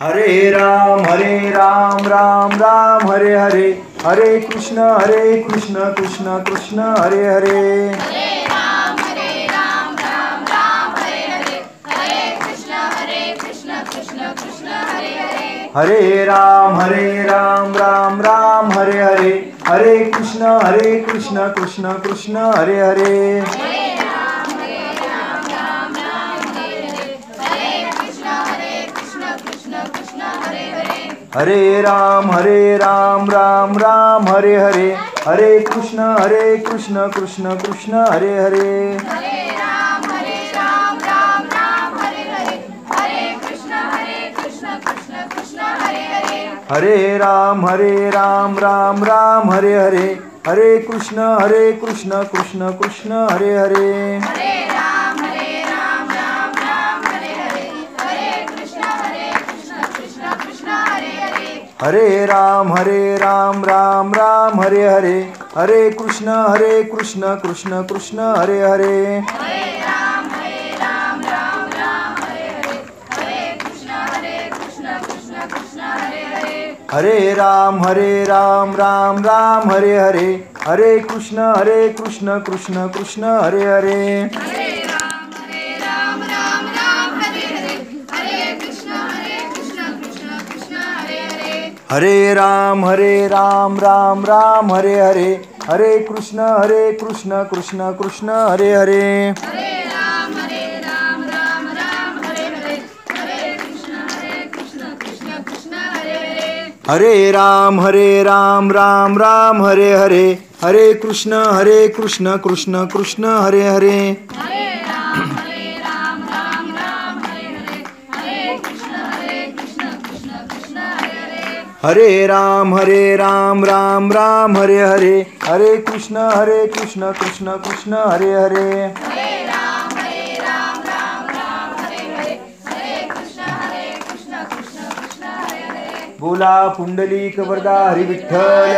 हरे राम राम राम हरे हरे, हरे कृष्ण कृष्ण कृष्ण हरे हरे। हरे राम राम राम हरे हरे, हरे कृष्ण कृष्ण कृष्ण हरे हरे। हरे राम राम राम हरे हरे, हरे कृष्ण कृष्ण कृष्ण हरे हरे। हरे राम राम राम हरे हरे, हरे कृष्ण कृष्ण कृष्ण हरे हरे। हरे राम राम राम हरे हरे, हरे कृष्ण कृष्ण कृष्ण हरे हरे। हरे राम राम राम हरे हरे, हरे कृष्ण कृष्ण कृष्ण हरे हरे। हरे राम राम राम हरे हरे, हरे कृष्ण कृष्ण कृष्ण हरे हरे। हरे राम राम राम हरे हरे, हरे कृष्ण कृष्ण कृष्ण हरे हरे। हरे राम राम राम हरे हरे, हरे कृष्ण कृष्ण कृष्ण हरे हरे। हरे राम राम राम हरे हरे, हरे कृष्ण कृष्ण कृष्ण हरे हरे। हरे राम राम राम हरे हरे, हरे कृष्ण कृष्ण कृष्ण हरे हरे। हरे राम राम हरे हरे, हरे कृष्ण कृष्ण कृष्ण हरे हरे। हरे राम राम राम हरे हरे, हरे कृष्ण कृष्ण कृष्ण हरे हरे। हरे राम राम हरे हरे, हरे कृष्ण कृष्ण कृष्ण हरे हरे। हरे राम राम राम हरे हरे, हरे कृष्ण कृष्ण कृष्ण हरे हरे। हरे राम राम हरे हरे, हरे कृष्ण कृष्ण कृष्ण हरे हरे। हरे राम राम राम हरे हरे, हरे कृष्ण कृष्ण कृष्ण हरे हरे। हरे राम राम हरे हरे, हरे कृष्ण कृष्ण कृष्ण हरे हरे। बोला पुंडलिक वरदा हरी विठ्ठल,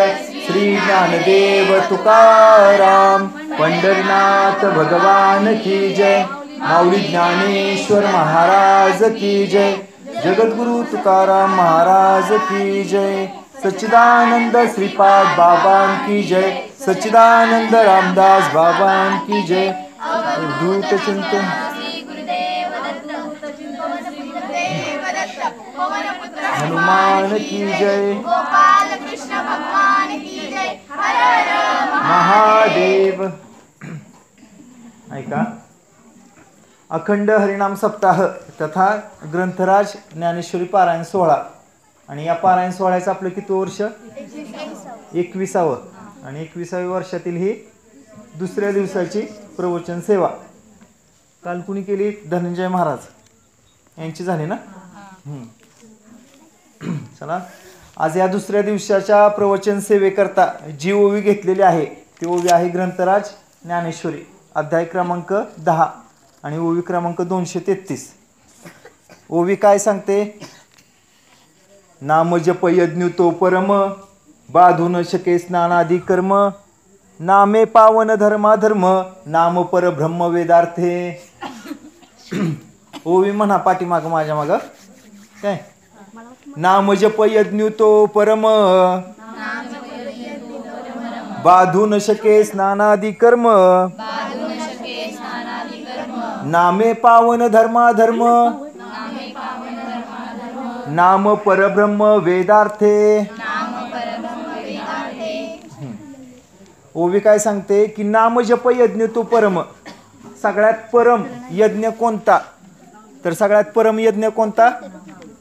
श्री ज्ञानदेव तुकाराम, पंढरीनाथ भगवान की जय, माऊली ज्ञानेश्वर महाराज की जय, जगद्गुरु तुकाराम महाराज की जय, सच्चिदानंद श्रीपाद बाबां की जय, सच्चिदानंद रामदास बाबां की जय। अवधूत चिंतन श्री गुरुदेव दत्त, पवन श्री गुरुदेव दत्त, पवन पुत्र हनुमान की जय, गोपाल कृष्ण भगवान की जय। हर हर महादेव। ऐका, अखंड हरिनाम सप्ताह तथा ग्रंथराज ज्ञानेश्वरी पारायण सोहळा, आणि या पारायण सोहळ्याचं आपलं किती वर्ष? 21वं, आणि 21व्या वर्षातील ही दुसऱ्या दिवसाची प्रवचन सेवा. काल कुणी केली? धनंजय महाराज यांची झाली ना. चला, आज या दुसऱ्या दिवसाच्या प्रवचन सेवेकरता जी ओवी घेतलेली आहे ती ओवी आहे ग्रंथराज ज्ञानेश्वरी, अध्याय क्रमांक 10 आणि ओवी क्रमांक 233. ओवी काय सांगते? नाम जप यज्ञ तो परम, बाधू न शके स्नानादी कर्म, नामे पावन धर्माधर्म, नाम पर ब्रह्म वेदार्थे. ओवी म्हणा पाठीमाग माझ्या माग. काय? नाम जप यज्ञ तो परम, बाधू न शके स्नानादी कर्म, नामे पावन धर्माधर्म, नाम परब्रह्म वेदार्थे. ओवी काय सांगते की नाम जप यज्ञ तो परम, सगळ्यात परम यज्ञ कोणता? तर सगळ्यात परम यज्ञ कोणता?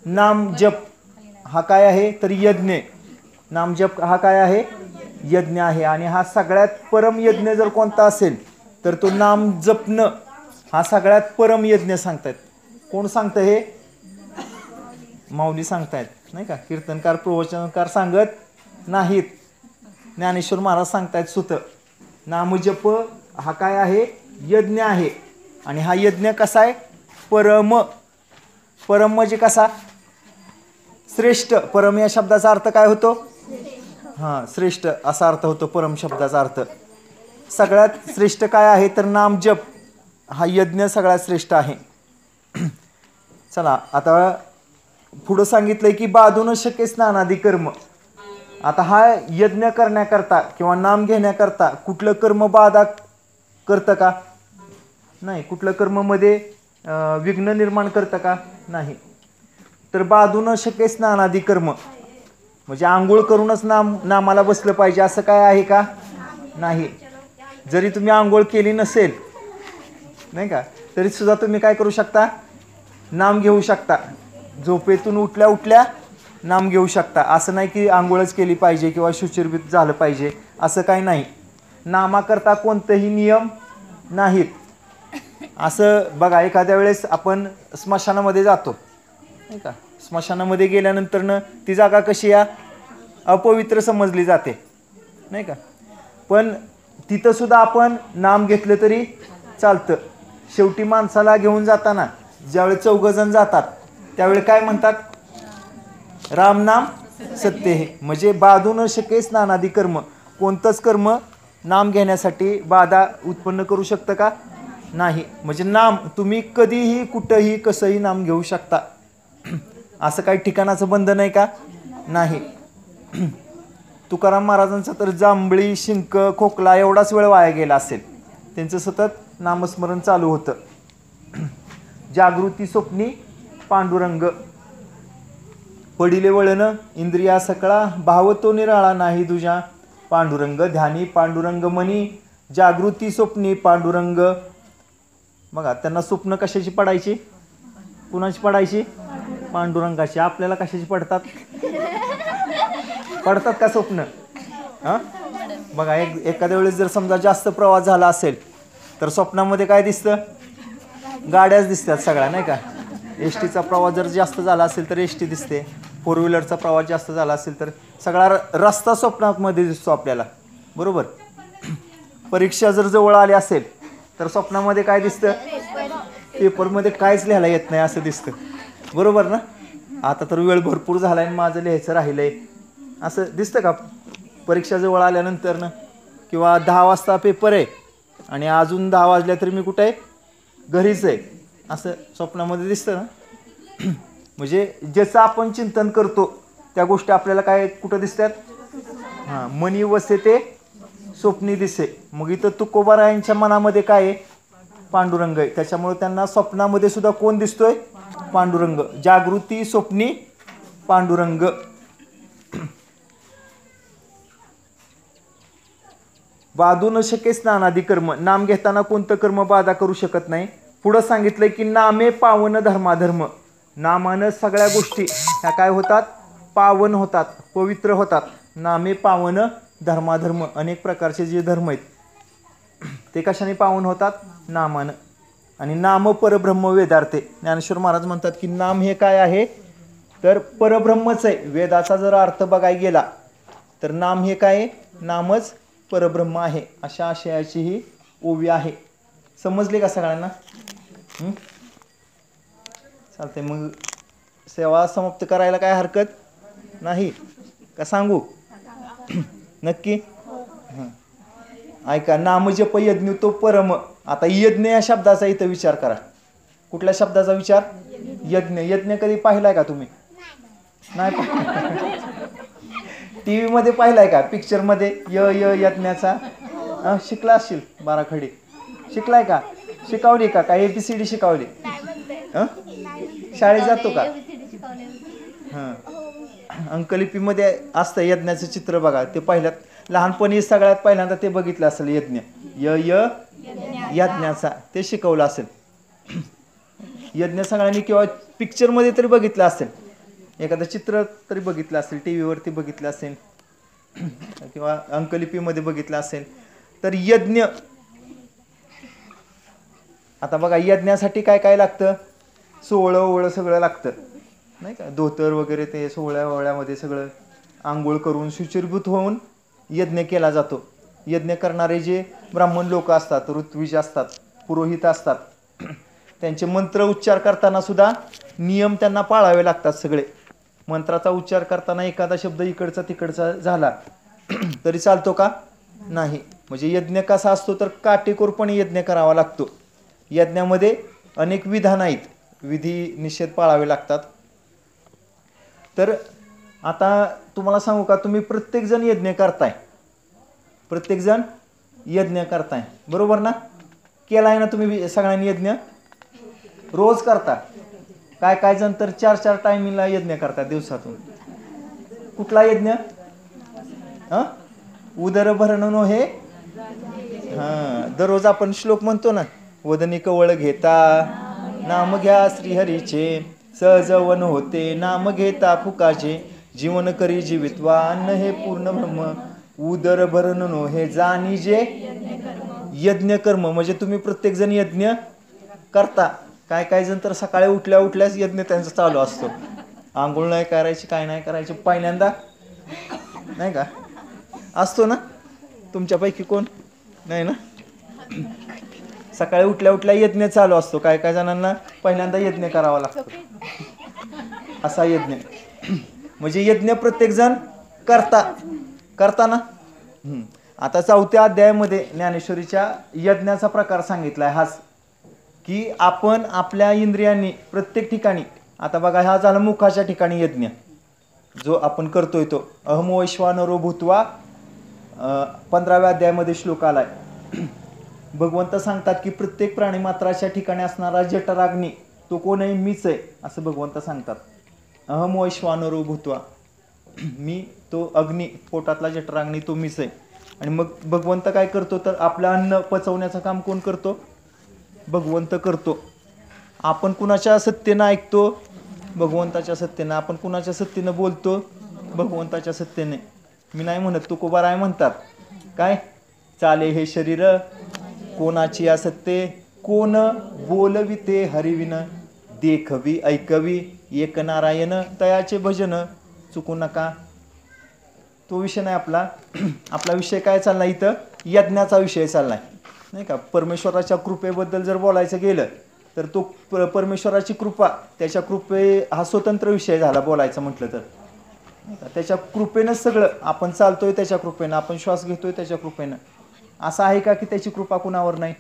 नाम जप हा काय आहे? तर यज्ञ. नाम जप हा काय आहे? यज्ञ आहे. आणि हा सगळ्यात परम यज्ञ जर कोणता असेल तर तो नाम जपणं हा सगळ्यात परम यज्ञ सांगतायत. कोण सांगतं हे? माऊली सांगतायत नाही का. कीर्तनकार प्रवचनकार सांगत नाहीत, ज्ञानेश्वर महाराज सांगतायत सुत. नामजप हा काय आहे? यज्ञ आहे. आणि हा यज्ञ कसा आहे? परम. परम म्हणजे कसा? श्रेष्ठ. परम या शब्दाचा अर्थ काय होतो? श्रेष्ठ असा अर्थ होतो परम शब्दाचा अर्थ. सगळ्यात श्रेष्ठ काय आहे? तर नामजप हा यज्ञ सगळ्यात श्रेष्ठ आहे. चला आता पुढं सांगितलंय की बाधून शक्य स्नानादी कर्म. आता हा यज्ञ करण्याकरता किंवा नाम घेण्याकरता कुठलं कर्म बाधा करतं का? नाही. कुठलं कर्म मध्ये विघ्न निर्माण करतं का? नाही. तर बाधून शक्य स्नानादी कर्म म्हणजे आंघोळ करूनच नामाला बसलं पाहिजे असं काय आहे का? नाही. जरी तुम्ही आंघोळ केली नसेल नाही का तरी सुद्धा तुम्ही काय करू शकता? नाम घेऊ शकता. झोपेतून उठल्या उठल्या नाम घेऊ शकता. असं नाही की आंघोळच केली पाहिजे किंवा शुचिर्भूत झालं पाहिजे असं काही नाही. नामाकरता कोणतेही नियम नाहीत. असं बघा, एखाद्या वेळेस आपण स्मशानामध्ये जातो नाही का. स्मशानामध्ये गेल्यानंतरनं ती जागा कशी अपवित्र समजली जाते नाही का. पण तिथं सुद्धा आपण नाम घेतलं तरी चालतं. शेवटी माणसाला घेऊन जाताना ज्यावेळेस 4 जण जातात त्यावेळी काय म्हणतात? राम नाम सत्य हे. म्हणजे बाधून शक्य स्नानादी कर्म. कोणतंच कर्म नाम घेण्यासाठी बाधा उत्पन्न करू शकतं का? नाही. म्हणजे नाम तुम्ही कधीही कुठंही कसंही नाम घेऊ शकता. असं काही ठिकाणाचं बंधन आहे का? नाही. तुकाराम महाराजांचा तर जांभळी, शिंक, खोकला एवढाच वेळ वाया गेला असेल. त्यांचं सतत नामस्मरण चालू होतं. जागृती स्वप्नी पांडुरंग पडिले वळण इंद्रिया सकळा भावतो निराळा नाही तुझ्या पांडुरंग ध्यानी पांडुरंग मनी जागृती स्वप्नी पांडुरंग. बघा, त्यांना स्वप्न कशाची पडायची? कुणाची पडायची? पांडुरंगाची. आपल्याला कशाची पडतात? पडतात का स्वप्न? बघा, एखाद्या वेळेस जर समजा जास्त प्रवास झाला असेल तर स्वप्नामध्ये काय दिसतं? गाड्याच दिसतात सगळ्या नाही का. एस टीचा प्रवास जर जास्त झाला असेल तर एस टी दिसते. 4 व्हीलरचा प्रवास जास्त झाला असेल तर सगळा रस्ता स्वप्नामध्ये दिसतो आपल्याला. बरोबर. परीक्षा जर जवळ आली असेल तर स्वप्नामध्ये काय दिसतं? पेपरमध्ये काहीच लिहायला येत नाही असं दिसतं. बरोबर ना. आता तर वेळ भरपूर झाला आहे, माझं लिहायचं राहिलंय असं दिसतं का? परीक्षा जवळ आल्यानंतर ना, किंवा 10 वाजता पेपर आहे आणि अजून 10 वाजल्या तरी मी कुठे आहे? घरीच आहे असं स्वप्नामध्ये दिसतं ना. म्हणजे ज्याचं आपण चिंतन करतो त्या गोष्टी आपल्याला काय कुठं दिसतात? मनी वसे ते स्वप्नी दिसे. मग इथं तुकोबारायांच्या मनामध्ये काय आहे? पांडुरंग आहे. त्याच्यामुळे त्यांना स्वप्नामध्ये सुद्धा कोण दिसतोय? पांडुरंग. जागृती स्वप्नी पांडुरंग. बाधून शक्य स्नानादी कर्म. नाम घेताना कोणतं कर्म बाधा करू शकत नाही. पुढं सांगितलंय की नामे पावन धर्माधर्म. नामानं सगळ्या गोष्टी ह्या काय होतात? पावन होतात, पवित्र होतात. नामे पावन धर्माधर्म. अनेक प्रकारचे जे धर्म आहेत ते कशाने पावन होतात? नामानं. आणि नाम परब्रह्म वेदार्थे. ज्ञानेश्वर महाराज म्हणतात की नाम हे काय आहे? तर परब्रह्मच आहे. वेदाचा जर अर्थ बघायला गेला तर नाम हे काय आहे? नामच परब्रह्म आहे. अशा आशयाची ही ओवी आहे. समजले का सगळ्यांना? चालते. मग सेवा समाप्त करायला काय हरकत नाही का? सांगू? नक्की. ऐका, नामजप यज्ञ तो परम. आता यज्ञ या शब्दाचा इथं विचार करा. कुठल्या शब्दाचा विचार? यज्ञ. यज्ञ कधी पाहिलाय का तुम्ही? नाही. टी व्ही मध्ये पाहिलाय का? पिक्चर मध्ये यज्ञाचा शिकला असशील. बाराखडी शिकलाय का? शिकवली का? काय ABCD शिकवली? शाळेत जातो का? अंकलिपीमध्ये असतं यज्ञाचं चित्र. बघा, ते पहिल्यात लहानपणी सगळ्यात पहिल्यांदा ते बघितलं असेल. यज्ञ यज्ञाचा ते शिकवलं असेल. यज्ञ सगळ्यांनी किंवा पिक्चरमध्ये तरी बघितलं असेल. एखादं चित्र तरी बघितलं असेल, टी व्हीवरती बघितलं असेल किंवा अंकलिपीमध्ये बघितलं असेल. तर यज्ञ. आता बघा, यज्ञासाठी काय काय लागतं? सोहळं ओवळं सगळं लागतं नाही का. धोतर वगैरे ते सोहळ्या ओवळ्यामध्ये सगळं आंघोळ करून शुचिर्भूत होऊन यज्ञ केला जातो. यज्ञ करणारे जे ब्राह्मण लोक असतात, ऋत्विज असतात, पुरोहित असतात, त्यांचे मंत्र उच्चार करताना सुद्धा नियम त्यांना पाळावे लागतात सगळे. मंत्राचा उच्चार करताना एखादा शब्द इकडचा तिकडचा झाला तरी चालतो का? नाही. म्हणजे यज्ञ कसा असतो? तर काटेकोरपणे यज्ञ करावा लागतो. यज्ञामध्ये अनेक विधान आहेत. विधी निषेध पाळावे लागतात. तर आता तुम्हाला सांगू का, तुम्ही प्रत्येकजण यज्ञ करताय, प्रत्येकजण यज्ञ करताय, बरोबर ना? केलाय ना तुम्ही सगळ्यांनी यज्ञ? रोज करता, काय काय जण तर 4-4 टायमिंगला यज्ञ करतात दिवसातून. कुठला यज्ञ? उदरभरणनो हे दररोज आपण श्लोक म्हणतो ना, वदनी कवळ घेता नाम घ्या श्रीहरीचे, सहजवन होते नाम घेता फुकाचे, जीवन करी जीवित्वा अन्न हे पूर्ण ब्रह्म, उदरभरणनो हे जाणीजे यज्ञ कर्म. म्हणजे तुम्ही प्रत्येक जण यज्ञ करता. काय काय जण तर सकाळी उठल्या उठल्याच यज्ञ त्यांचा चालू असतो, आंघोळ नाही करायची, काय नाही करायची, पहिल्यांदा नाही का असतो ना? तुमच्यापैकी कोण नाही ना? सकाळी उठल्या उठल्या यज्ञ चालू असतो, काय काय जणांना पहिल्यांदा यज्ञ करावा लागतो, असा यज्ञ. म्हणजे यज्ञ प्रत्येक जण करता ना? आता 4थ्या अध्यायामध्ये ज्ञानेश्वरीच्या यज्ञाचा प्रकार सांगितलाय हाच, की आपण आपल्या इंद्रियांनी प्रत्येक ठिकाणी, आता बघा हा झाला मुखाच्या ठिकाणी यज्ञ जो आपण करतोय तो, अहम वैश्वानरो भूत्वा 15व्या अध्यायामध्ये श्लोक आलाय. भगवंत सांगतात की प्रत्येक प्राणीमात्राच्या ठिकाणी असणारा जठराग्नी तो कोणही मीच आहे, असं भगवंत सांगतात. अहम वैश्वानरो भूत्वा, मी तो अग्नी, पोटातला जठराग्नी तो मीच आहे. आणि मग भगवंत काय करतो तर आपलं अन्न पचवण्याचं काम कोण करतो? भगवंत करतो. आपण कुणाच्या सत्तेनं ऐकतो? भगवंताच्या सत्तेनं. आपण कुणाच्या सत्तेनं बोलतो? भगवंताच्या सत्तेने. मी नाही म्हणत, तुकोबाराय म्हणतात काय, चाले हे शरीर कोणाची असत्ते, कोण बोलविते हरिविन, देखवी ऐकवी एक नारायण, तयाचे भजन चुकू नका. तो विषय नाही आपला. आपला विषय काय चाललाय इथं? यज्ञाचा विषय चाललाय, नाही का? परमेश्वराच्या कृपेबद्दल जर बोलायचं गेलं तर तो परमेश्वराची कृपा, त्याच्या कृपे हा स्वतंत्र विषय झाला बोलायचं म्हटलं तर. त्याच्या कृपेनं सगळं, आपण चालतोय त्याच्या कृपेनं, आपण श्वास घेतोय त्याच्या कृपेनं. असं आहे का की त्याची कृपा कुणावर नाही?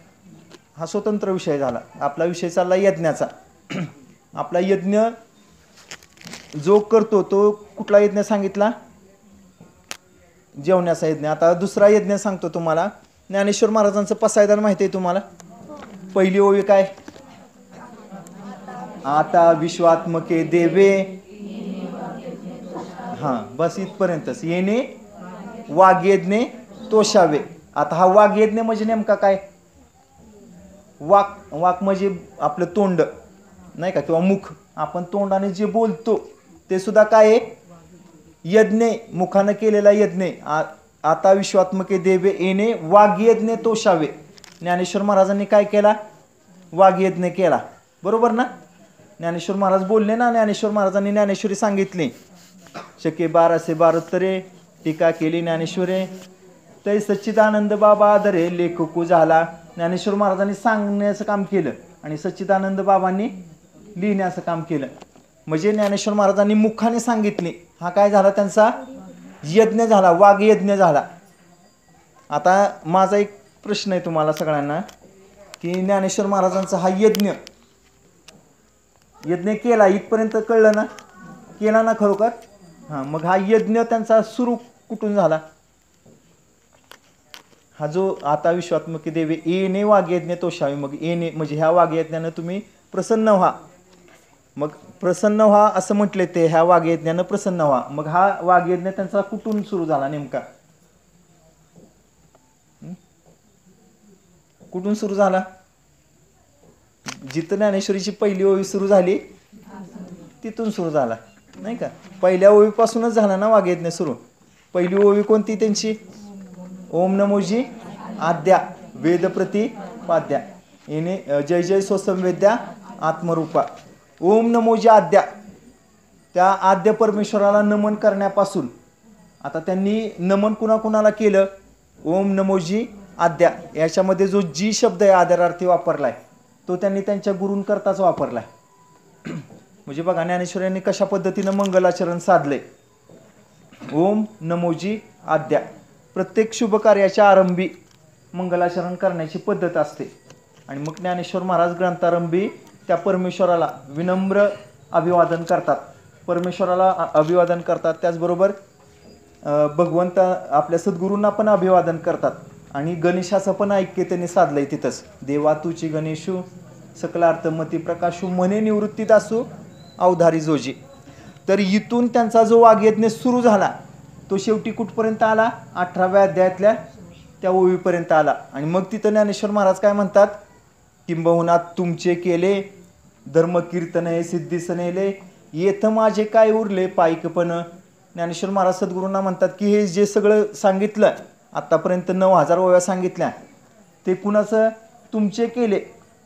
हा स्वतंत्र विषय झाला. आपला विषय चालला यज्ञाचा. आपला यज्ञ जो करतो तो कुठला यज्ञ सांगितला? जेवण्याचा यज्ञ. आता दुसरा यज्ञ सांगतो तुम्हाला. ज्ञानेश्वर महाराजांचं पसायदान माहिती आहे तुम्हाला? पहिली ओवी काय? आता विश्वात्मके देवे, बस इथपर्यंतच. येणे वाग्यज्ञे तोषावे. आता हा वाग्यज्ञ म्हणजे नेमका काय? वाक म्हणजे आपलं तोंड, नाही का, किंवा मुख. आपण तोंडाने जे बोलतो ते सुद्धा काय आहे? यज्ञ, मुखानं केलेला यज्ञ. आता विश्वात्मके देवे येणे वाग्यज्ञ तोषावे. ज्ञानेश्वर महाराजांनी काय केला? वाग्यज्ञ केला, बरोबर ना? ज्ञानेश्वर महाराज बोलले ना, ज्ञानेश्वर महाराजांनी ज्ञानेश्वरी सांगितली. शके 1272 टीका केली ज्ञानेश्वरे, तै सच्चिदानंद बाबा आदरे लेखकू झाला. ज्ञानेश्वर महाराजांनी सांगण्याचं काम केलं आणि सच्चिदानंद बाबांनी लिहिण्याचं काम केलं. म्हणजे ज्ञानेश्वर महाराजांनी मुखाने सांगितले. हा काय झाला? त्यांचा यज्ञ झाला, वाग्यज्ञ झाला. आता माझा एक प्रश्न आहे तुम्हाला सगळ्यांना, की ज्ञानेश्वर महाराजांचा हा यज्ञ केला इथपर्यंत कळलं ना? केला ना खरोखर? मग हा यज्ञ त्यांचा सुरू कुठून झाला? हा जो आता विश्वात्मके देवे येणे वाग्यज्ञ तोषावे. मग येणे म्हणजे ह्या वाग्यज्ञानं तुम्ही प्रसन्न व्हा. मग प्रसन्न व्हा असं म्हटले ते, ह्या वाग्यज्ञानं प्रसन्न व्हा. मग हा वाग्यज्ञ त्यांचा कुठून सुरू झाला नेमका? कुठून सुरू झाला? जिथं ज्ञानेश्वरीची पहिली ओवी सुरू झाली तिथून सुरू झाला, नाही का? पहिल्या ओवीपासूनच झाला ना वाग्यज्ञ सुरू. पहिली ओवी कोणती त्यांची? ओम नमोजी आद्या वेद प्रतिपाद्या येणे जय जय स्वसंवेद्या आत्मरूपा. ओम नमोजी आद्या, त्या आद्य परमेश्वराला नमन करण्यापासून. आता त्यांनी नमन कुणाकुणाला केलं? ओम नमोजी आद्या. याच्यामध्ये जो जी शब्द आहे आदरार्थी वापरलाय तो त्यांनी त्यांच्या गुरूंकरताच वापरलाय. म्हणजे बघा ज्ञानेश्वरांनी कशा पद्धतीनं मंगलाचरण साधले. ओम नमोजी आद्या. प्रत्येक शुभ कार्याच्या आरंभी मंगलाचरण करण्याची पद्धत असते. आणि मग ज्ञानेश्वर महाराज ग्रंथारंभी त्या परमेश्वराला विनम्र अभिवादन करतात. परमेश्वराला अभिवादन करतात, त्याचबरोबर भगवंत आपल्या सद्गुरूंना पण अभिवादन करतात. आणि गणेशाचं पण ऐक्य त्यांनी साधलंय तिथंच. देवा तुची गणेशू सकलार्थ मती प्रकाशू म्हणे निवृत्ती दासू अवधारी जोजी. तर इथून त्यांचा जो वाग्यज्ञ सुरू झाला तो शेवटी कुठपर्यंत आला? 18व्या अध्यायातल्या त्या ओवीपर्यंत आला. आणि मग तिथं ज्ञानेश्वर महाराज काय म्हणतात? किंबहुना तुमचे केले धर्म कीर्तन हे सिद्धीस नेले येथ माझे काय उरले पायकपण. ज्ञानेश्वर महाराज सद्गुरूंना म्हणतात की हे जे सगळं सांगितलं आत्तापर्यंत 9000 ओव्या सांगितल्या ते कुणाचं? तुमचे केले.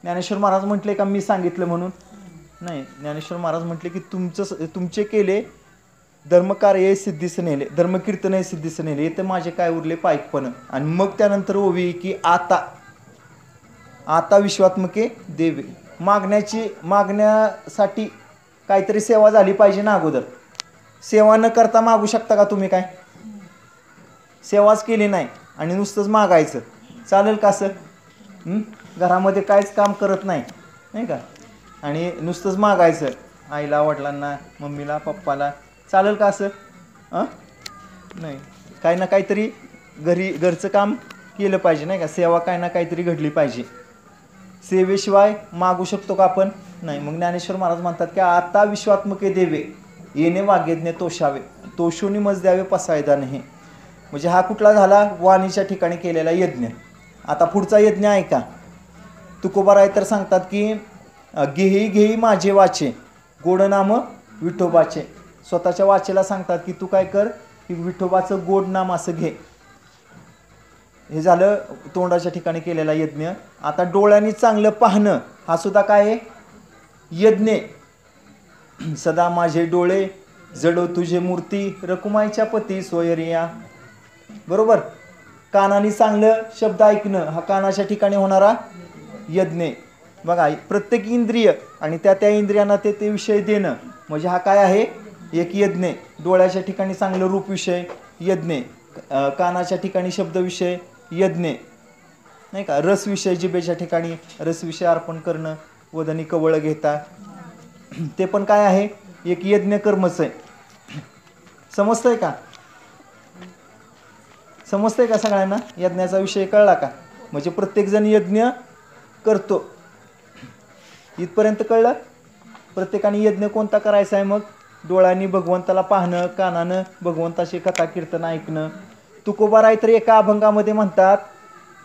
ज्ञानेश्वर महाराज म्हटले का मी सांगितलं म्हणून? नाही, ज्ञानेश्वर महाराज म्हटले की तुमचे केले धर्मकार्य सिद्धीस नेले धर्मकीर्तन हे सिद्धीस नेले येथे माझे काय उरले पायकपण. आणि मग त्यानंतर ओवी की आता विश्वात्मके देवे. मागण्यासाठी काहीतरी सेवा झाली पाहिजे ना अगोदर. सेवा न करता मागू शकता का तुम्ही? काय सेवाच केली नाही आणि नुसतंच मागायचं चालेल का असं? घरामध्ये काहीच काम करत नाही, नाही का, आणि नुसतंच मागायचं आईला वडिलांना मम्मीला पप्पाला, चालेल का असं? नाही, काही ना काहीतरी घरचं काम केलं पाहिजे, नाही का. सेवा काही ना काहीतरी घडली पाहिजे. सेवेशिवाय मागू शकतो का आपण? नाही. मग ज्ञानेश्वर महाराज म्हणतात की आता विश्वात्मके देवे येणे वाग्यज्ञ तोषावे तोषुनी मज द्यावे पसायदा नाही. म्हणजे हा कुठला झाला? वाणीच्या ठिकाणी केलेला यज्ञ. आता पुढचा यज्ञ आहे का? तुकोबाराय तर सांगतात की घेई माझे वाचे गोड नाम विठोबाचे. स्वतःच्या वाचेला सांगतात की तू काय कर की विठोबाचं गोड नाम असं घे. हे झालं तोंडाच्या ठिकाणी केलेला यज्ञ. आता डोळ्यांनी चांगलं पाहणं हा सुद्धा काय आहे? यज्ञ. सदा माझे डोळे जडो तुझे मूर्ती रकुमाईच्या पती सोयरिया. बरोबर. कानाने चांगलं शब्द ऐकणं हा कानाच्या ठिकाणी होणारा यज्ञ. बघा, प्रत्येक इंद्रिय आणि त्या इंद्रियांना ते विषय देणं म्हणजे हा काय आहे? एक यज्ञ. डोळ्याच्या ठिकाणी चांगलं रूप विषय यज्ञ, कानाच्या ठिकाणी शब्द विषय यज्ञ, नाही का. रस विषय जिभेच्या ठिकाणी रस विषय अर्पण करणं, वदनी कवळ घेता, ते पण काय आहे? एक यज्ञ कर्मच आहे. समजतंय का? समजतंय का सगळ्यांना? यज्ञाचा विषय कळला का? म्हणजे प्रत्येकजण यज्ञ करतो. इथपर्यंत कळलं? प्रत्येकाने यज्ञ कोणता करायचा आहे? मग डोळ्यांनी भगवंताला पाहणं, कानानं भगवंताची कथा कीर्तन ऐकणं. तुकोबाराय तर एका अभंगामध्ये म्हणतात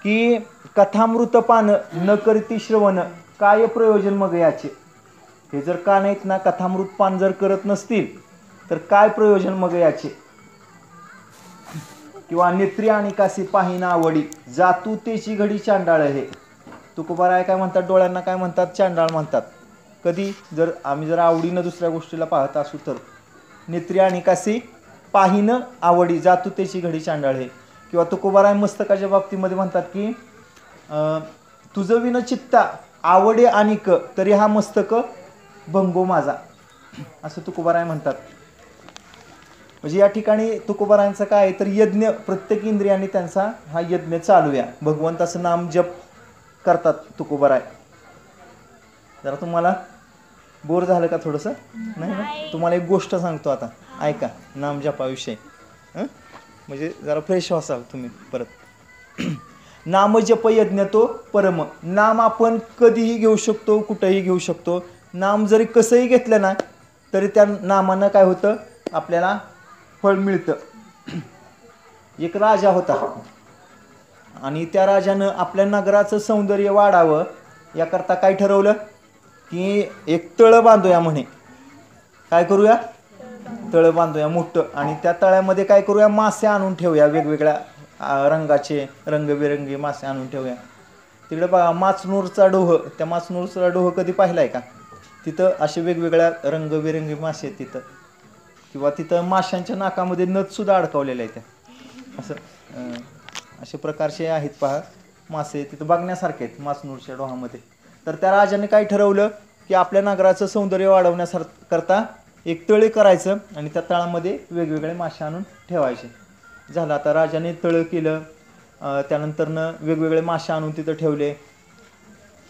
की कथामृत पान न करती श्रवण काय प्रयोजन मग याचे. हे जर कान आहेत ना कथामृत पान जर करत नसतील तर काय प्रयोजन मग याचे. किंवा नेत्री आणि कासी पाहिना आवडी जातू तेची घडी चांडाळ हे. तुकोबाराय काय म्हणतात? डोळ्यांना काय म्हणतात? चांडाळ म्हणतात. कधी आम्ही जर आवडीनं दुसऱ्या गोष्टीला पाहत असू तर. नेत्री आणि कासी पाहिनं आवडी जातू तेची घडी चांडाळ हे. किंवा तुकोबाराय मस्तकाच्या बाबतीमध्ये म्हणतात की तुझं विन चित्ता आवडे आणिक तरी हा मस्तक भंगो माझा, असं तुकोबाराय म्हणतात. म्हणजे या ठिकाणी तुकोबारायांचं काय आहे तर यज्ञ प्रत्येक इंद्रियांनी त्यांचा हा यज्ञ चालूया. भगवंताचं नाम जप करतात तुकोबाराय. जरा तुम्हाला बोर झालं का थोडंसं? नाही ना. तुम्हाला एक गोष्ट सांगतो आता, ऐका नाम जपाविषयी. म्हणजे जरा फ्रेश व्हाल तुम्ही परत. नाम जप यज्ञ तो परम. नाम आपण कधीही घेऊ शकतो, कुठेही घेऊ शकतो. नाम जरी कसंही घेतलं ना तरी त्या नामानं काय होतं? आपल्याला फळ मिळतं. एक राजा होता आणि त्या राजानं आपल्या नगराचं सौंदर्य वाढावं याकरता काय ठरवलं की एक तळं बांधूया म्हणे. काय करूया? तळं बांधूया मोठं. आणि त्या तळ्यामध्ये काय करूया? मासे आणून ठेवूया, वेगवेगळ्या रंगाचे रंगबिरंगी मासे आणून ठेवूया. तिकडे बघा माचनूरचा डोह, त्या माचनूरचा डोह कधी पाहिलाय का? तिथं असे वेगवेगळ्या रंगबिरंगी मासे आहेत तिथं. किंवा तिथं माशांच्या नाकामध्ये नथसुद्धा अडकवलेले आहेत. असं अशा प्रकारचे आहेत पहा मासे तिथं बघण्यासारखे आहेत माचनूरच्या डोहामध्ये. तर त्या राजाने काय ठरवलं की आपल्या नगराचं सौंदर्य वाढवण्याकरता एक तळे करायचं आणि त्या तळामध्ये वेगवेगळे मासे आणून ठेवायचे. झालं. आता राजाने तळं केलं, त्यानंतरनं वेगवेगळे मासे आणून तिथं ठेवले.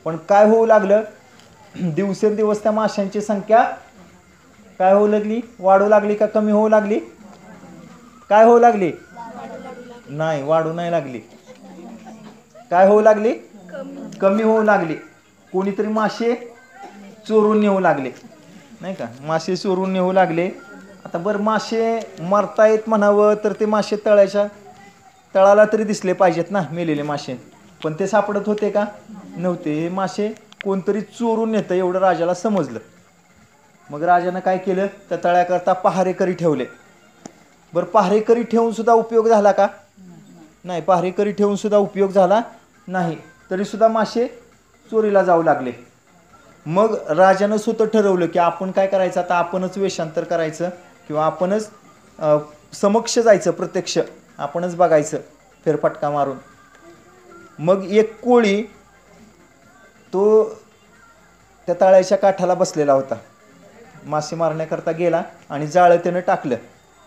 पण काय होऊ लागलं? दिवसेंदिवस त्या माशांची संख्या काय होऊ लागली? वाढू लागली का कमी होऊ लागली? काय होऊ लागली? नाही, वाढू नाही लागली. काय होऊ लागली? कमी होऊ लागली. कोणीतरी मासे चोरून नेऊ लागले, नाही का? मासे चोरून नेऊ लागले. आता बरं, मासे मरतायत म्हणावं तर ते मासे तळाला तरी दिसले पाहिजेत ना, मेलेले मासे. पण ते सापडत होते का? नव्हते. हे मासे कोणतरी चोरून नेतं एवढं राजाला समजलं. मग राजानं काय केलं? त्या तळ्याकरता पहारेकरी ठेवले. बरं, पहारेकरी ठेवून सुद्धा उपयोग झाला का? नाही, पहारेकरी ठेवून सुद्धा उपयोग झाला नाही. तरी सुद्धा मासे चोरीला जाऊ लागले. मग राजानं स्वतः ठरवलं की आपण काय करायचं, आता आपणच वेषांतर करायचं किंवा आपणच समक्ष जायचं, प्रत्यक्ष आपणच बघायचं फेरफटका मारून. मग एक कोळी तो त्या तळ्याच्या काठाला बसलेला होता. मासे मारण्याकरता गेला आणि जाळं त्यानं टाकलं,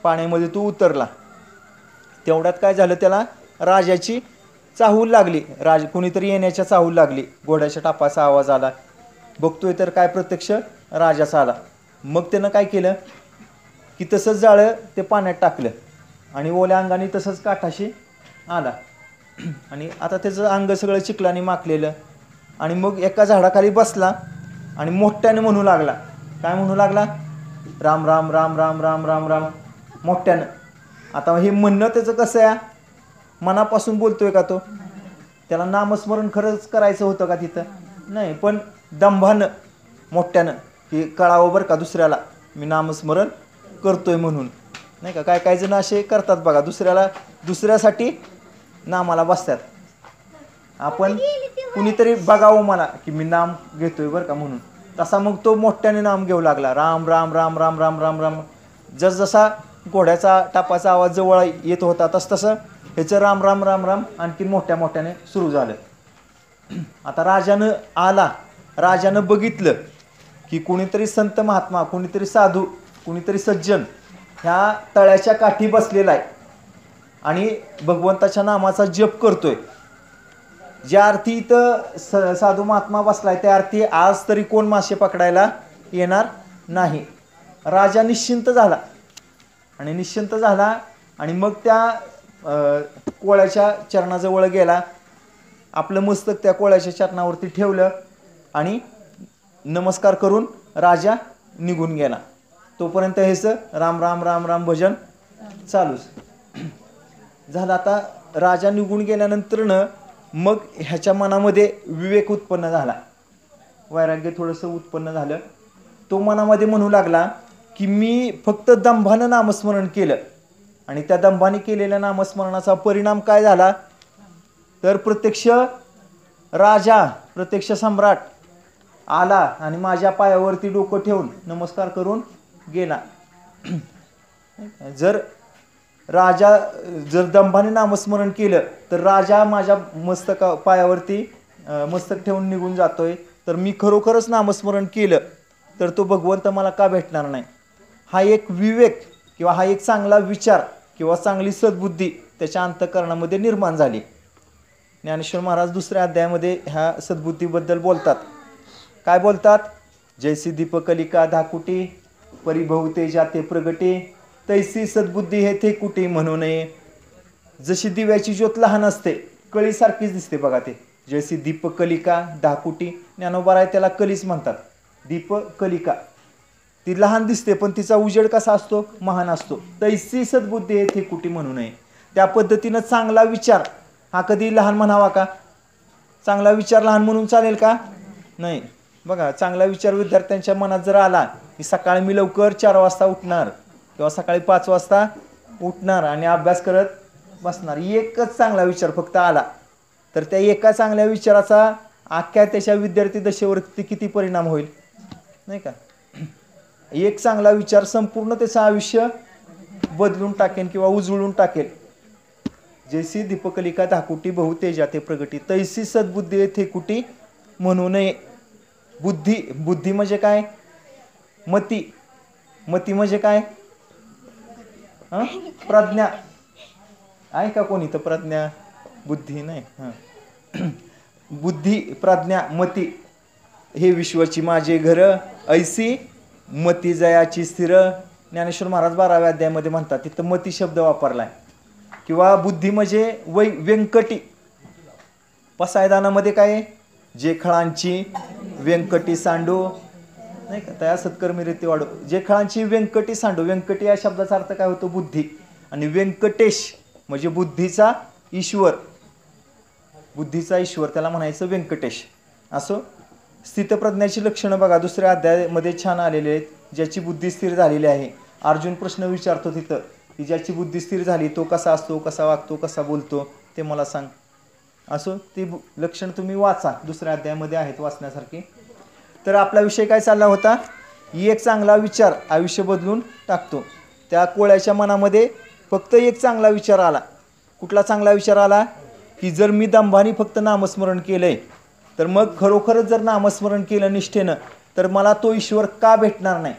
पाण्यामध्ये तो उतरला. तेवढ्यात काय झालं, त्याला राजाची चाहूल लागली. कोणीतरी येण्याच्या चाहूल लागली. घोड्याच्या टापाचा आवाज आला. बघतोय तर काय, प्रत्यक्ष राजाचा आला. मग त्यानं काय केलं की तसंच जाळं ते पाण्यात टाकलं आणि ओल्या अंगाने तसंच काठाशी आला. आणि आता त्याचं अंग सगळं चिखलाने माखलेलं. आणि मग एका झाडाखाली बसला आणि मोठ्याने म्हणू लागला. काय म्हणू लागला? राम राम राम राम राम राम राम, मोठ्यानं. आता हे म्हणणं त्याचं कसं आहे? मनापासून बोलतोय का तो? त्याला नामस्मरण खरंच करायचं होतं का तिथं? नाही, पण दंभानं मोठ्यानं, की कळावं बरं का दुसऱ्याला मी नामस्मरण करतोय म्हणून, नाही का? काय काय जण असे करतात बघा, दुसऱ्यासाठी नामाला बसतात. आपण कुणीतरी बघावं मला की मी नाम घेतोय बरं का म्हणून. तसा मग तो मोठ्याने नाम घेऊ लागला. राम राम राम राम राम राम राम. जसजसा घोड्याचा टापाचा आवाज जवळ येत होता तसं ह्याचं राम राम राम राम आणखी मोठ्या मोठ्याने सुरू झालं. आता राजानं आला. राजानं बघितलं की कुणीतरी संत महात्मा, कुणीतरी साधू, कुणीतरी सज्जन ह्या तळ्याच्या काठी बसलेला आहे आणि भगवंताच्या नामाचा जप करतोय. ज्या अर्थी इथं साधू महात्मा बसलाय त्या अर्थी आज तरी कोण मासे पकडायला येणार नाही. राजा निश्चिंत झाला आणि मग त्या कोळ्याच्या चरणाजवळ गेला. आपलं मस्तक त्या कोळ्याच्या चरणावरती ठेवलं आणि नमस्कार करून राजा निघून गेला. तोपर्यंत हेच राम राम राम राम भजन चालूच झालं. आता राजा निघून गेल्यानंतरनं मग ह्याच्या मनामध्ये विवेक उत्पन्न झाला, वैराग्य थोडंसं उत्पन्न झालं. तो मनामध्ये म्हणू लागला की मी फक्त दंभानं नामस्मरण केलं आणि त्या दंभाने केलेल्या नामस्मरणाचा परिणाम काय झाला तर प्रत्यक्ष राजा, प्रत्यक्ष सम्राट आला आणि माझ्या पायावरती डोकं ठेवून नमस्कार करून गेला. जर दंभाने नामस्मरण केलं तर राजा माझ्या पायावरती मस्तक ठेवून निघून जातोय, तर मी खरोखरच नामस्मरण केलं तर तो भगवंत मला का भेटणार नाही? हा एक विवेक किंवा हा एक चांगला विचार किंवा चांगली सद्बुद्धी त्याच्या अंतःकरणामध्ये निर्माण झाली. ज्ञानेश्वर महाराज दुसऱ्या अध्यायामध्ये ह्या सद्बुद्धीबद्दल बोलतात. काय बोलतात? जैसी दीपकलिका धाकुटी परिभवते जाते प्रगटे, तैसी सद्बुद्धी हे थे कुठे म्हणू नये. जशी दिव्याची ज्योत लहान असते, कळीसारखीच दिसते बघा ते. जैसी दीपकलिका धाकुटी, ज्ञानोबा आहे त्याला कलीच म्हणतात. दीपकलिका ती लहान दिसते पण तिचा उजेड कसा असतो? महान असतो. तैसी सद्बुद्धी हे थे कुठे म्हणू नये. त्या पद्धतीनं चांगला विचार हा कधी लहान म्हणावा का? चांगला विचार लहान म्हणून चालेल का? नाही. बघा, चांगला विचार विद्यार्थ्यांच्या मनात जर आला की सकाळी मी लवकर 4 वाजता उठणार किंवा सकाळी 5 वाजता उठणार आणि अभ्यास करत बसणार, एकच चांगला विचार फक्त आला तर त्या एका चांगल्या विचाराचा अख्ख्या त्याच्या विद्यार्थी दशेवरती किती परिणाम होईल, नाही का? एक चांगला विचार संपूर्ण त्याचं आयुष्य बदलून टाकेल किंवा उजळून टाकेल. जैसी दीपकलिका धाकुटी बहुते जाते प्रगटी, तैसी सद्बुद्धी थे कुटी म्हणू नये. बुद्धी म्हणजे काय? मती म्हणजे काय? प्रज्ञा आहे का कोणी? तर प्रज्ञा बुद्धी नाही. बुद्धी, प्रज्ञा, मती हे विश्वाची माझे घर ऐसी मती जयाची स्थिर, ज्ञानेश्वर महाराज 12व्या अध्यायामध्ये म्हणतात, तिथं मती शब्द वापरलाय. किंवा बुद्धी म्हणजे व्यंकटी. पसायदानामध्ये काय आहे? जे खळांची व्यंकटी सांडू, नाही का, तया सत्कर्मी रीती वाढो. जे खळांची व्यंकटी सांडू. व्यंकटी या शब्दाचा अर्थ काय होतो? बुद्धी. आणि व्यंकटेश म्हणजे बुद्धीचा ईश्वर. बुद्धीचा ईश्वर त्याला म्हणायचं व्यंकटेश. असो, स्थितप्रज्ञाची लक्षणं बघा 2ऱ्या अध्यायामध्ये छान आलेले आहेत. ज्याची बुद्धी स्थिर झालेली आहे. अर्जुन प्रश्न विचारतो तिथं की ज्याची बुद्धी स्थिर झाली तो कसा असतो, कसा वागतो, कसा बोलतो, ते मला सांग. असो, ती लक्षण तुम्ही वाचा, 2ऱ्या अध्यायामध्ये आहेत वाचण्यासारखी. तर आपला विषय काय चालला होता? एक चांगला विचार आयुष्य बदलून टाकतो. त्या कोळ्याच्या मनामध्ये फक्त एक चांगला विचार आला. कुठला चांगला विचार आला? की जर मी दंभानी फक्त नामस्मरण केलंय, तर मग खरोखरच जर नामस्मरण केलं निष्ठेनं, तर मला तो ईश्वर का भेटणार नाही?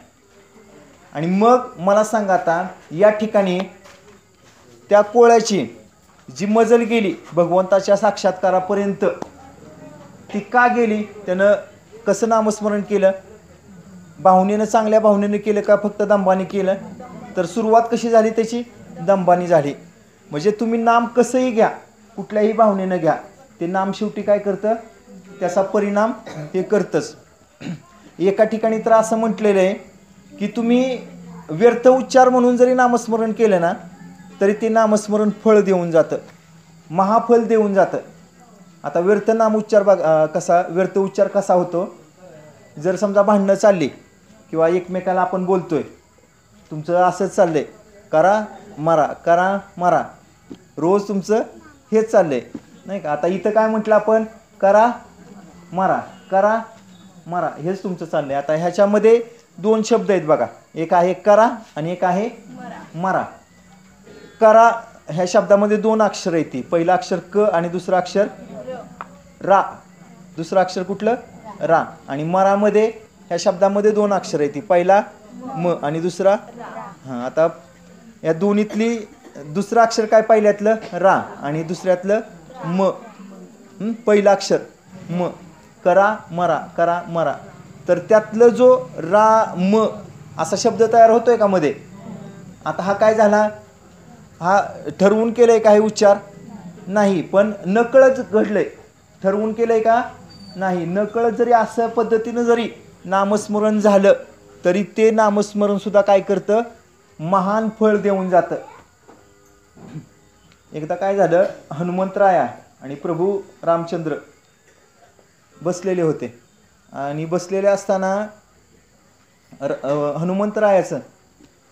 आणि मग मला सांगा आता, या ठिकाणी त्या कोळ्याची जी मजल गेली भगवंताच्या साक्षात्कारापर्यंत, ती का गेली? त्यानं कसं नामस्मरण केलं? भावनेनं, चांगल्या भावनेनं केलं का फक्त दंभाने केलं? तर सुरुवात कशी झाली त्याची? दंभानी झाली. म्हणजे तुम्ही नाम कसंही घ्या, कुठल्याही भावनेनं घ्या, ते नाम शेवटी काय करतं? त्याचा परिणाम हे करतंच. एका ठिकाणी तर असं म्हटलेलं आहे की तुम्ही व्यर्थ उच्चार म्हणून जरी नामस्मरण केलं ना, तरी ते नामस्मरण फळ देऊन जातं, महाफल देऊन जातं. आता व्यर्थ नाम उच्चार व्यर्थ उच्चार कसा होतो? जर समजा भांडणं चालली किंवा एकमेकाला आपण बोलतोय, तुमचं असंच चाललंय, करा मारा, करा मारा, रोज तुमचं हेच चाललंय, नाही का? आता इथं काय म्हटलं आपण? करा मारा, करा मारा, हेच तुमचं चाललंय. आता ह्याच्यामध्ये 2 शब्द आहेत बघा, एक आहे करा आणि एक आहे मारा. करा ह्या शब्दामध्ये 2 अक्षर आहेत. पहिलं अक्षर क आणि दुसरं अक्षर रा. दुसरं अक्षर कुठलं? रा. आणि मरामध्ये ह्या शब्दामध्ये 2 अक्षर आहेत. पहिला म आणि दुसरा हां. आता या दोन्हीतली दुसरं अक्षर काय? पहिल्यातलं रा आणि दुसऱ्यातलं म. पहिलं अक्षर म. करा मरा, करा मरा. तर त्यातलं जो रा म असा शब्द तयार होतोय का मध्ये? आता हा काय झाला? हा ठरवून केलंय का हे उच्चार? नाही, पण नकळत घडलंय. ठरवून केलंय का? नाही, नकळत जरी असं पद्धतीनं जरी नामस्मरण झालं, तरी ते नामस्मरण सुद्धा काय करतं? महान फळ देऊन जातं. एकदा काय झालं, हनुमंतराया आणि प्रभू रामचंद्र बसलेले होते आणि बसलेले असताना हनुमंतरायाचं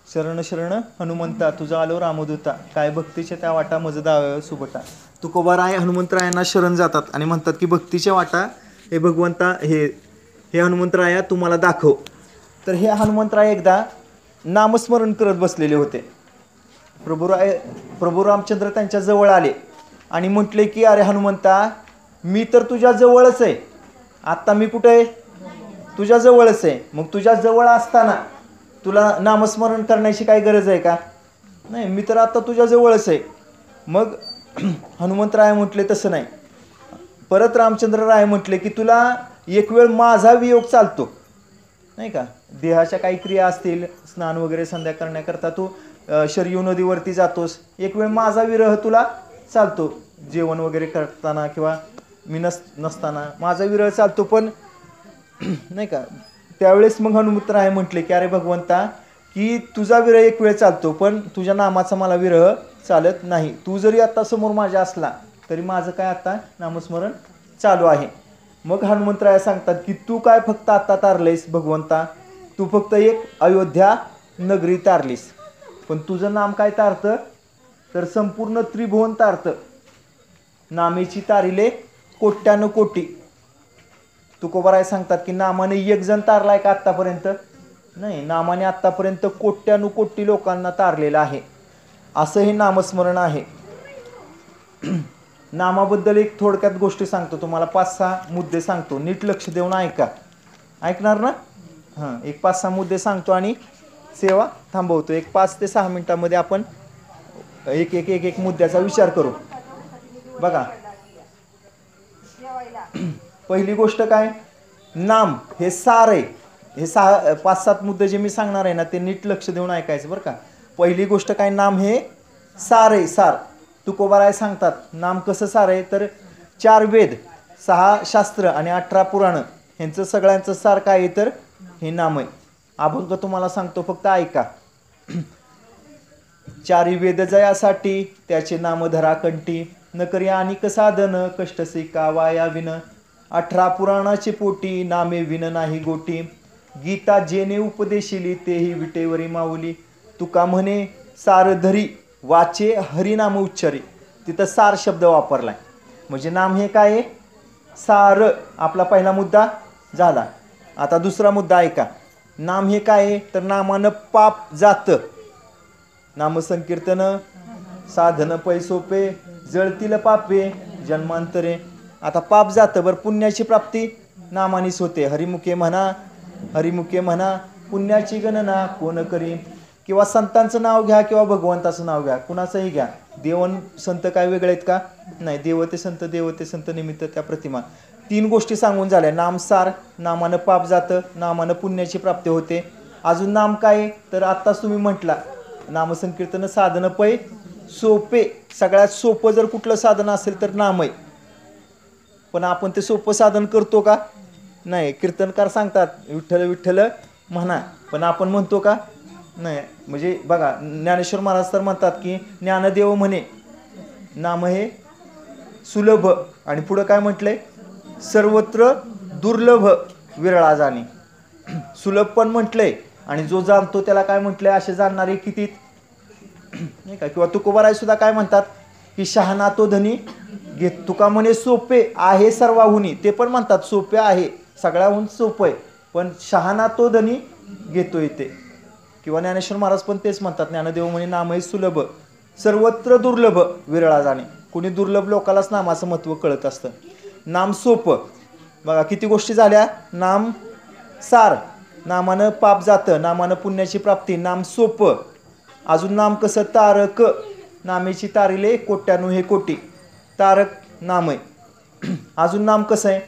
शरण शरण हनुमंता तुझा आलो रामदूता, काय भक्तीच्या त्या वाटा मज दाव्यावर सुबटा. तुकोबाराय हनुमंतरायांना शरण जातात आणि म्हणतात की भक्तीच्या वाटा हे भगवंता, हे हनुमंतराया तुम्हाला दाखव. तर हे हनुमंतराय एकदा नामस्मरण करत बसलेले होते. प्रभू रामचंद्र त्यांच्या जवळ आले आणि म्हटले की अरे हनुमंता, मी तर तुझ्या जवळच आहे. आत्ता मी कुठे आहे? तुझ्या जवळच आहे. मग तुझ्या जवळ असताना तुला नामस्मरण करण्याची काय गरज आहे का? नाही, मी तर आता तुझ्या जवळच आहे. मग हनुमंतराय म्हटले तसं नाही. परत रामचंद्र राय म्हटले की तुला एक वेळ माझा वियोग चालतो, नाही का? देहाच्या काही क्रिया असतील, स्नान वगैरे संध्या करण्याकरता तू शरयू नदीवरती जातोस, एक वेळ माझा विरह तुला चालतो. जेवण वगैरे करताना किंवा मी नसताना माझा विरह चालतो. पण नाही का, त्यावेळेस मग हनुमंतराय म्हटले की अरे भगवंता, की तुझा विरह एक वेळ चालतो, पण तुझ्या नामाचा मला विरह चालत नाही. तू जरी आता समोर माझ्या असला तरी माझं काय आता नामस्मरण चालू आहे. मग हनुमंतराय सांगतात की तू काय फक्त आता तारलेस भगवंता, तू फक्त एक अयोध्या नगरी तारलीस, पण तुझं नाम काय तारतं? तर संपूर्ण त्रिभुवन तारतं. नामेची तारिले कोट्यानु कोटी. तुकोबाराय सांगतात की नामाने एक जण तारलाय का आत्तापर्यंत? नाही, नामाने आत्तापर्यंत कोट्यानु कोटी लोकांना तारलेलं आहे. असं हे नामस्मरण आहे. नामाबद्दल एक थोडक्यात गोष्टी सांगतो तुम्हाला, 5-6 मुद्दे सांगतो, नीट लक्ष देऊन ऐका. ऐकणार ना? हां, एक 5-6 मुद्दे सांगतो आणि सेवा थांबवतो. एक 5 ते 6 मिनिटांमध्ये आपण एक मुद्द्याचा विचार करू. बघा, पहिली गोष्ट काय? नाम हे सार आहे. हे 5-7 मुद्दे जे मी सांगणार आहे ना ते नीट लक्ष देऊन ऐकायचं बरं का. पहिली गोष्ट काय, नाम हे सार आहे. सार तुकोबाराय सांगतात नाम कसं सार आहे, तर 4 वेद, 6 शास्त्र आणि 18 पुराण ह्यांचं सगळ्यांचं सार काय आहे, तर हे नाम आहे. अभंग तुम्हाला सांगतो, फक्त ऐका. 4 वेद जयासाठी त्याचे नाम धरा कंठी, न करी अनिक साधन कष्ट सिका वाया विन. 18 पुराणाचे पोटी नामे विन नाही गोटी, गीता जेने उपदेशिली तेही विटेवरी माऊली. तुका म्हणे सार धरी वाचे हरिनाम उच्चारी. तिथं सार शब्द वापरलाय, म्हणजे नाम हे काय आहे, सार. आपला पहिला मुद्दा झाला. आता दुसरा मुद्दा ऐका. नाम हे काय आहे, तर नामानं पाप जातं. नामसंकीर्तन साधन पै सोपे, जळतील पापे जन्मांतरे. आता पाप जातं, बरं पुण्याची प्राप्ती नामानीच होते. हरिमुखे म्हणा पुण्याची गणना कोण करी. किंवा संतांचं नाव घ्या किंवा भगवंताचं नाव घ्या, कुणाचंही घ्या. देवन संत काय वेगळे आहेत का, नाही. देवते संत निमित्त त्या प्रतिमा. 3 गोष्टी सांगून झाल्या. नाम सार, नामानं पाप जातं, नामानं पुण्याची प्राप्ती होते. अजून नाम काय, तर आत्ताच तुम्ही म्हटला नामसंकीर्तन साधन पै सोपे. सगळ्यात सोपं जर कुठलं साधन असेल तर नाम आहे. पण आपण ते सोपं साधन करतो का, नाही. कीर्तनकार सांगतात विठ्ठल विठ्ठल म्हणा, पण आपण म्हणतो का, नाही. म्हणजे बघा, ज्ञानेश्वर महाराज तर म्हणतात की ज्ञानदेव म्हणे नाम हे सुलभ, आणि पुढं काय म्हटलंय, सर्वत्र दुर्लभ विरळा जाणे. सुलभ पण म्हटलंय, आणि जो जाणतो त्याला काय म्हटलंय, असे जाणणारे किती, नाही का. किंवा तुकोबाराय सुद्धा काय म्हणतात की शहाणा तो धनी घेत. तुका म्हणे सोपे आहे सर्वाहुनी, ते पण म्हणतात सोपे आहे, सगळ्याहून सोपं आहे, पण शहाणा तो धनी घेतो येते. किंवा ज्ञानेश्वर महाराज पण तेच म्हणतात, ज्ञानदेव म्हणे नाम हे सुलभ, सर्वत्र दुर्लभ विरळा जाणे. कुणी दुर्लभ लोकालाच नामाचं महत्त्व कळत असतं. नाम सोपं, बघा किती गोष्टी झाल्या. नाम सार, नामानं पाप जातं, नामानं पुण्याची प्राप्ती. नाम सोपं. अजून नाम कसं, तारक, नामेची तारिले कोट्यानु हे कोटी, तारक नाम आहे. अजून नाम कसं आहे,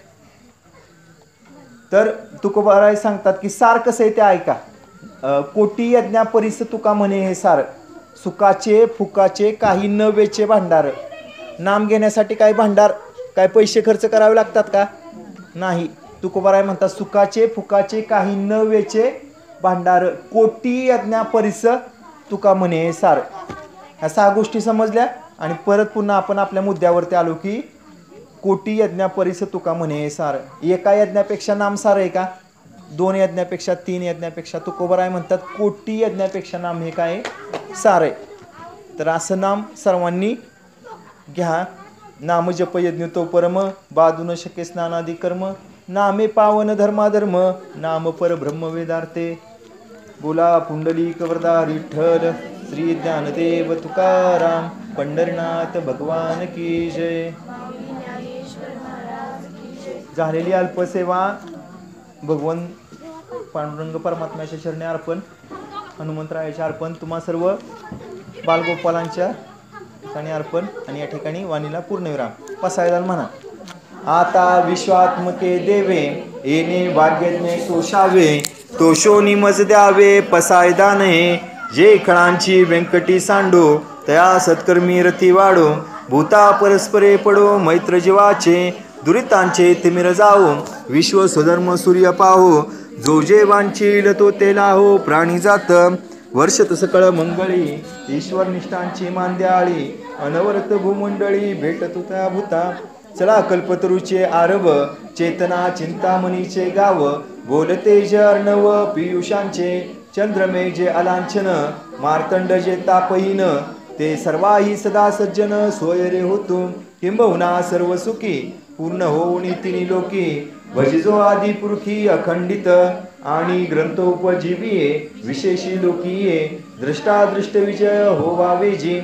तर तुकोबाराय सांगतात की सार कसं आहे ते ऐका. कोटी यज्ञा परिस तुका म्हणे हे सार, सुखाचे फुकाचे काही न वेचे भांडार. नाम घेण्यासाठी काय भांडार, काय पैसे खर्च करावे लागतात का, नाही. तुकोबाराय म्हणतात सुखाचे फुकाचे काही न वेचे भांडार, कोटी यज्ञा परिस तुका म्हणे हे सार. ह्या 6 गोष्टी समजल्या. आणि परत पुन्हा आपण आपल्या मुद्द्यावरती आलो की कोटी यज्ञा परिस तुका म्हणे हे सार. एका यज्ञापेक्षा नाम सार आहे का, 2 यज्ञापेक्षा, 3 यज्ञापेक्षा. तुकोबाराय म्हणतात कोटी यज्ञापेक्षा नाम हे काय सार आहे. तर असं नाम सर्वांनी घ्या. नाम जप यज्ञ तो परम, बाधू न शके स्नानादी कर्म. नामे पावन धर्माधर्म, नाम परब्रह्म वेदार्थे. बोला पुंडलिक वरदा विठ्ठल, श्री ज्ञानदेव तुकाराम, पंढरीनाथ भगवान की जय. झालेली अल्पसेवा भगवान पांडुरंग परमात्म्याच्या चरणी अर्पण, हनुमंतरायाच्या अर्पण, तुम्हा सर्व बालगोपालांच्या ठिकाणी अर्पण. आणि या ठिकाणी वाणीला पूर्णविराम. पसायदान म्हणा. आता विश्वात्मके देवे, येणे भाग्यज्ञ तोषावे, तोषोनी मज द्यावे पसायदान हे. जे खळांची व्यंकटी सांडो, तया सत्कर्मी रथी वाढो. भूता परस्परे पडो मैत्र जीवाचे, दुरितांचे तिमिर जाओ. विश्व स्वधर्म सूर्य पाहो, जो जे वांछील तो ते लाहो. प्राणी जात वर्षत सकळ मंगळी, ईश्वर निष्ठांची मांद्याळी. अनवरत भूमंडळी भेटत त्या भूता. चला कल्पतरूचे आरव, चेतना चिंतामणीचे गाव. बोलते जे अर्णव पियुषांचे, चंद्रमे जे अलांछन. मार्तंड जे तापहीन, ते सर्वाही सदा सज्जन. सोय रे होतो किंबहुना सर्व सुखी, पूर्ण होऊन तिनी लोकी. भजिजो आदि पुरुषी अखंडित, आणि ग्रंथोपजीविये विशेषी लोकीये. दृष्टा दृष्ट विजय हो वावेजी,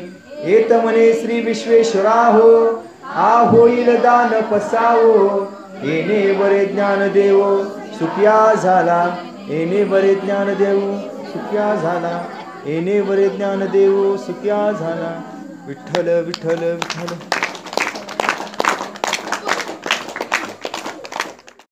येत म्हणे श्री विश्वेश्वरा हो. आ होईल दान पसावो, येणे बरे ज्ञानदेव सुखिया झाला. येणे बरे ज्ञानदेव सुखिया झाला. येणे बरे ज्ञानदेव सुखिया झाला. विठ्ठल विठ्ठल विठ्ठल.